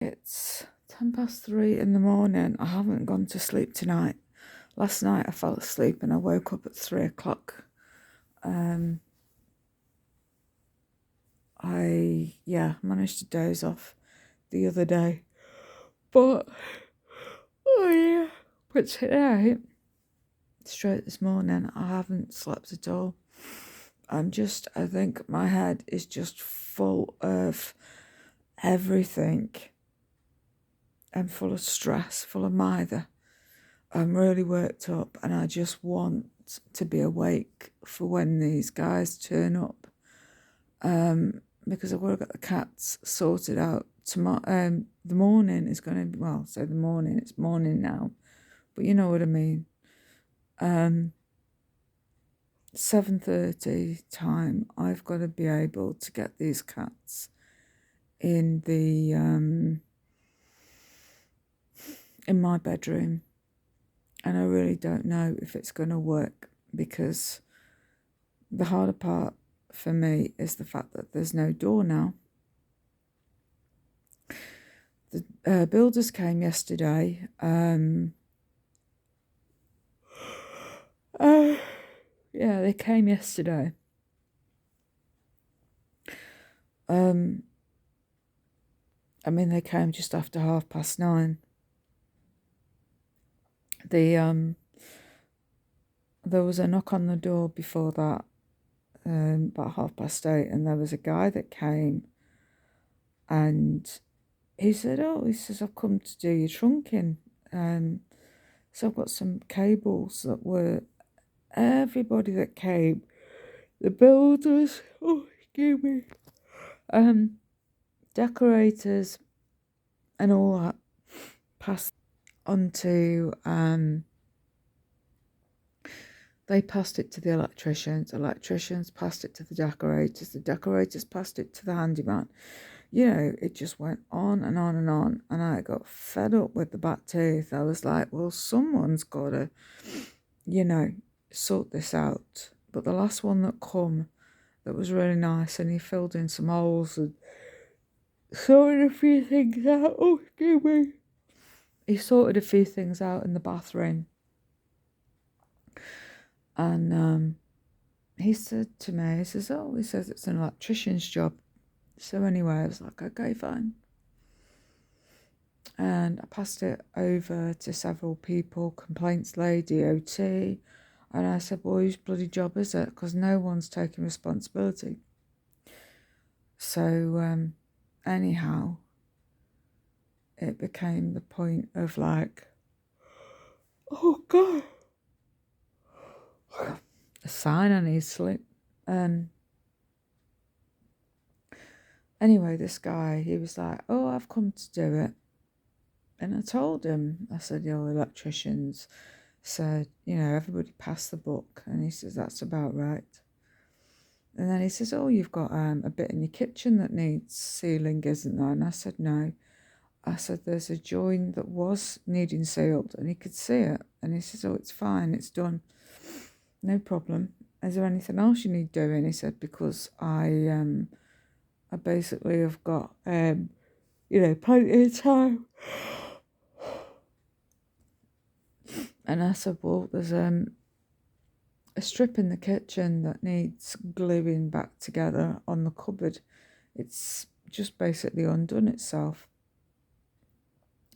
It's 3:10 in the morning. I haven't gone to sleep tonight. Last night I fell asleep and I woke up at 3 o'clock. I managed to doze off the other day. But today, straight this morning, I haven't slept at all. I think my head is just full of everything. I'm full of stress, full of mither. I'm really worked up and I just want to be awake for when these guys turn up. Because I've got to get the cats sorted out tomorrow. The morning is going to be, well, say the morning, it's morning now, but you know what I mean. 7:30 time, I've got to be able to get these cats in the in my bedroom, and I really don't know if it's going to work, because the harder part for me is the fact that there's no door now. The builders came yesterday. They came yesterday. They came just after 9:30. There was a knock on the door before that, about 8:30, and there was a guy that came, and he said, I've come to do your trunking. So I've got some cables that were, everybody that came, the builders, decorators and all that, passed on to, they passed it to the electricians passed it to the decorators passed it to the handyman. It just went on and on and on, and I got fed up with the back tooth. I was like, well, someone's got to, sort this out. But the last one that come, that was really nice, and he filled in some holes and sorted a few things out. Oh, excuse me. He sorted a few things out in the bathroom. And he said to me, he says it's an electrician's job. So anyway, I was like, okay, fine. And I passed it over to several people, complaints lady, OT. And I said, well, whose bloody job is it? Because no one's taking responsibility. So anyhow, it became the point of like, oh God, a sign I need sleep. Anyway, this guy, he was like, I've come to do it. And I told him, I said, electricians said, everybody passed the book. And he says, that's about right. And then he says, you've got a bit in your kitchen that needs sealing, isn't there? And I said, no. I said, there's a joint that was needing sealed, and he could see it. And he says, it's fine, it's done. No problem. Is there anything else you need doing? He said, because I basically have got, plenty of time. And I said, well, there's a strip in the kitchen that needs gluing back together on the cupboard. It's just basically undone itself.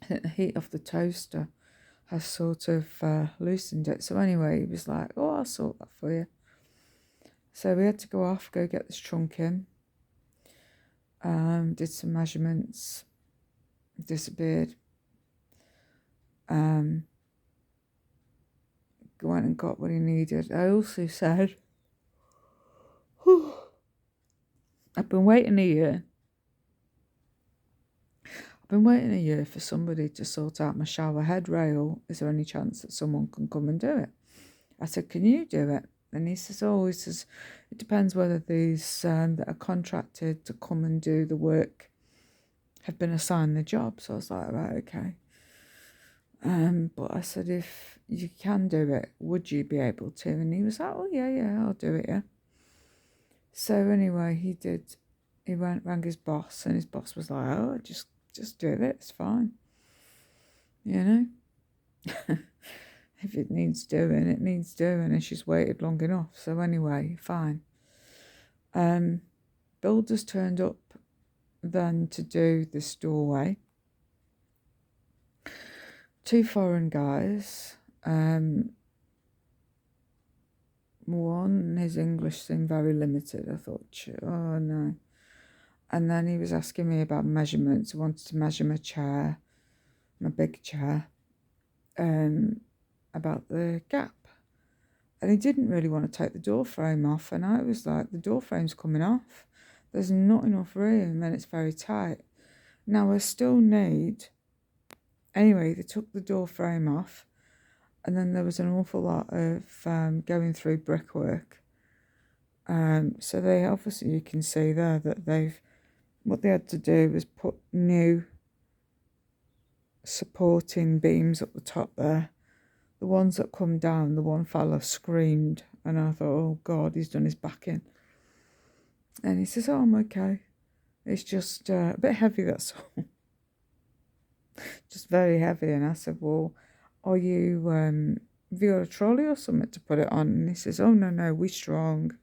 I think the heat of the toaster has sort of loosened it. So anyway, he was like, I'll sort that for you. So we had to go get this trunk in. Did some measurements. Disappeared. Went and got what he needed. I also said, I've been waiting a year. For somebody to sort out my shower head rail. Is there any chance that someone can come and do it? I said, can you do it? And he says, it depends whether these that are contracted to come and do the work have been assigned the job. So I was like, right, okay. But I said, if you can do it, would you be able to? And he was like, yeah, I'll do it, yeah. So anyway, he did. He rang his boss, and his boss was like, just just do it, it's fine, you know. If it needs doing, it needs doing, and she's waited long enough. So anyway, fine. Builders turned up then to do this doorway. 2 foreign guys. One, his English seemed very limited. I thought, oh no. And then he was asking me about measurements. He wanted to measure my chair, my big chair, about the gap. And he didn't really want to take the door frame off. And I was like, the door frame's coming off. There's not enough room and it's very tight. Now I still need... Anyway, they took the door frame off. And then there was an awful lot of going through brickwork. So they obviously, you can see there that what they had to do was put new supporting beams up the top there. The ones that come down, the one fella screamed, and I thought, oh God, he's done his back in. And he says, oh, I'm okay. It's just a bit heavy, that's all. Just very heavy. And I said, well, are you, have you got a trolley or something to put it on? And he says, oh, no, we're strong.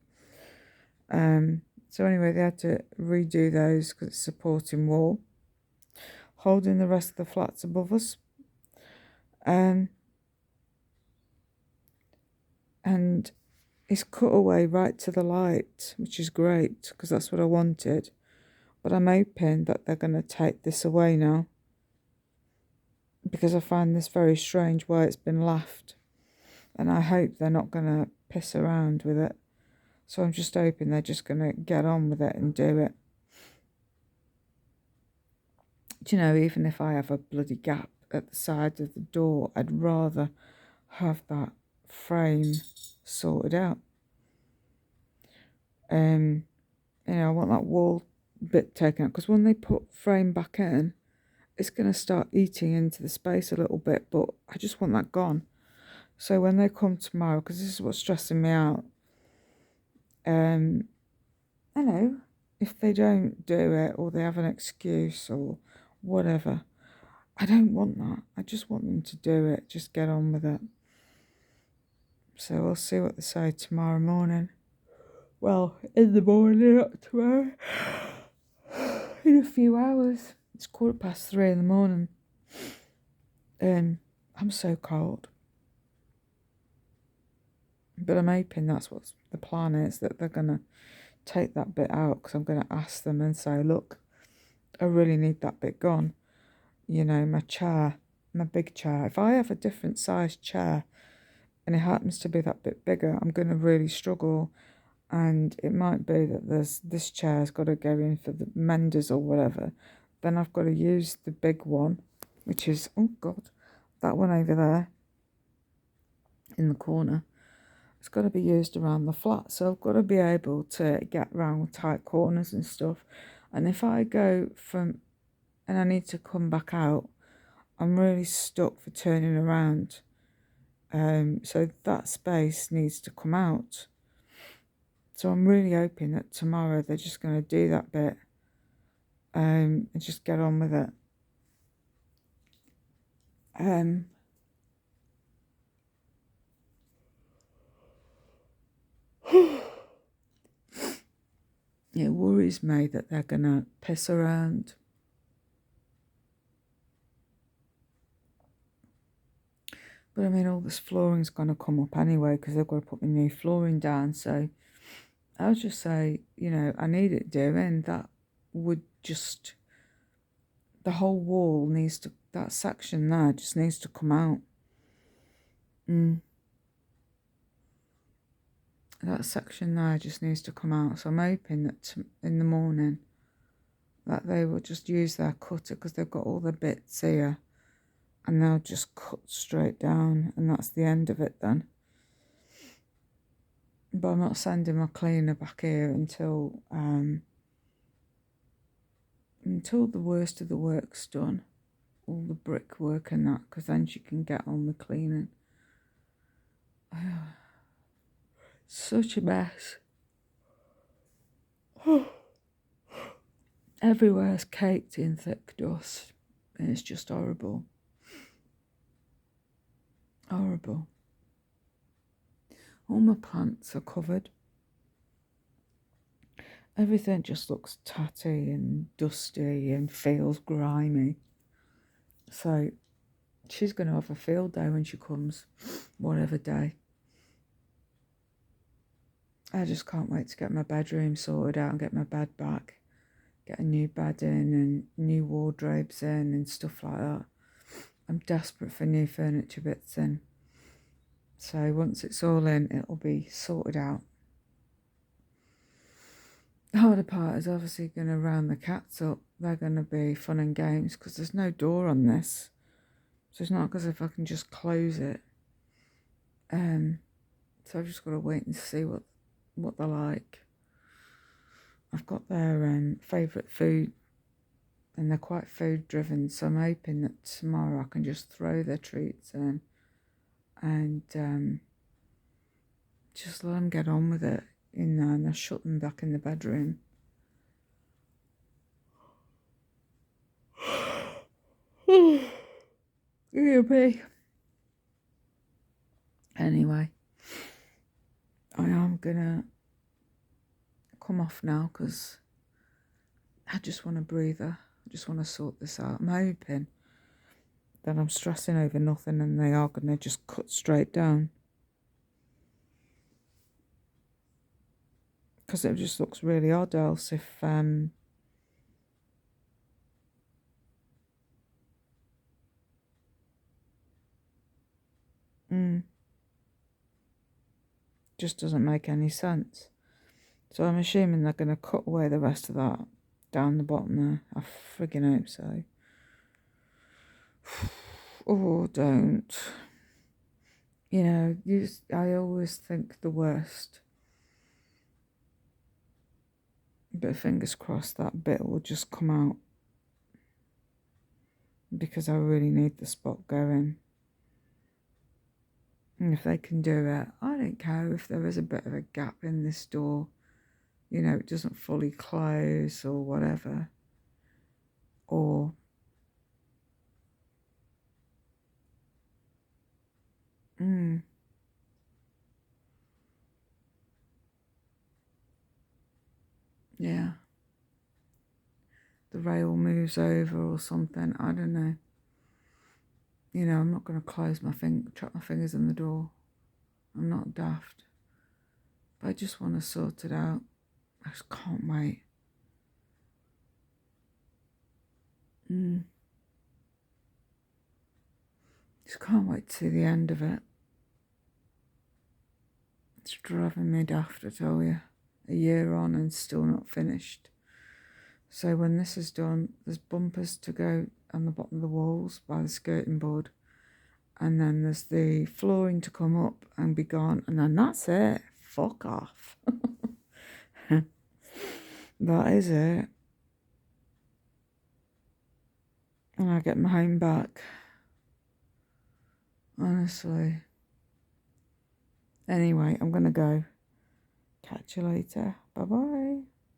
So anyway, they had to redo those because it's supporting wall, holding the rest of the flats above us. And it's cut away right to the light, which is great because that's what I wanted. But I'm hoping that they're going to take this away now, because I find this very strange why it's been left. And I hope they're not going to piss around with it. So I'm just hoping they're just going to get on with it and do it. Do you know, even if I have a bloody gap at the side of the door, I'd rather have that frame sorted out. You know, I want that wall bit taken out, because when they put frame back in, it's going to start eating into the space a little bit, but I just want that gone. So when they come tomorrow, because this is what's stressing me out, I know, if they don't do it or they have an excuse or whatever, I don't want that. I just want them to do it, just get on with it. So we'll see what they say tomorrow morning. Well, in the morning, not tomorrow. In a few hours. It's 3:15 in the morning. I'm so cold. But I'm hoping that's what the plan is, that they're going to take that bit out, because I'm going to ask them and say, look, I really need that bit gone. You know, my chair, my big chair. If I have a different size chair and it happens to be that bit bigger, I'm going to really struggle. And it might be that this chair's got to go in for the menders or whatever. Then I've got to use the big one, which is, oh God, that one over there in the corner. It's got to be used around the flat. So I've got to be able to get around tight corners and stuff. And if I go from, and I need to come back out, I'm really stuck for turning around. So that space needs to come out. So I'm really hoping that tomorrow they're just going to do that bit and just get on with it. It worries me that they're going to piss around. But I mean, all this flooring's going to come up anyway, because they've got to put my new flooring down. So I'll just say, you know, I need it doing. That would just, the whole wall needs to, that section there just needs to come out. That section there just needs to come out. So I'm hoping that in the morning that they will just use their cutter, because they've got all the bits here, and they'll just cut straight down, and that's the end of it then. But I'm not sending my cleaner back here until the worst of the work's done, all the brickwork and that, because then she can get on with cleaning. Such a mess. Everywhere's caked in thick dust. And it's just horrible. Horrible. All my plants are covered. Everything just looks tatty and dusty and feels grimy. So she's going to have a field day when she comes, whatever day. I just can't wait to get my bedroom sorted out and get my bed back. Get a new bed in and new wardrobes in and stuff like that. I'm desperate for new furniture bits in. So once it's all in, it'll be sorted out. The harder part is obviously going to round the cats up. They're going to be fun and games because there's no door on this. So it's not as if I can just close it. So I've just got to wait and see what they're like. I've got their favourite food and they're quite food driven. So I'm hoping that tomorrow I can just throw their treats in and just let them get on with it in there, and I'll shut them back in the bedroom. You'll be. Anyway, I am gonna come off now because I just want a breather. I just want to sort this out. I'm hoping that I'm stressing over nothing and they are gonna just cut straight down. Because it just looks really odd else if just doesn't make any sense. So I'm assuming they're going to cut away the rest of that down the bottom there. I friggin' hope so. Oh, don't. You know, I always think the worst. But fingers crossed that bit will just come out. Because I really need the spot going. And if they can do it, I don't care if there is a bit of a gap in this door. You know, it doesn't fully close or whatever. Or yeah. The rail moves over or something. I don't know. You know, I'm not going to trap my fingers in the door. I'm not daft. But I just want to sort it out. I just can't wait. Just can't wait to see the end of it. It's driving me daft, I tell you. A year on and still not finished. So when this is done, there's bumpers to go on the bottom of the walls by the skirting board. And then there's the flooring to come up and be gone. And then that's it. Fuck off. That is it. And I get my home back. Honestly. Anyway, I'm going to go. Catch you later. Bye-bye.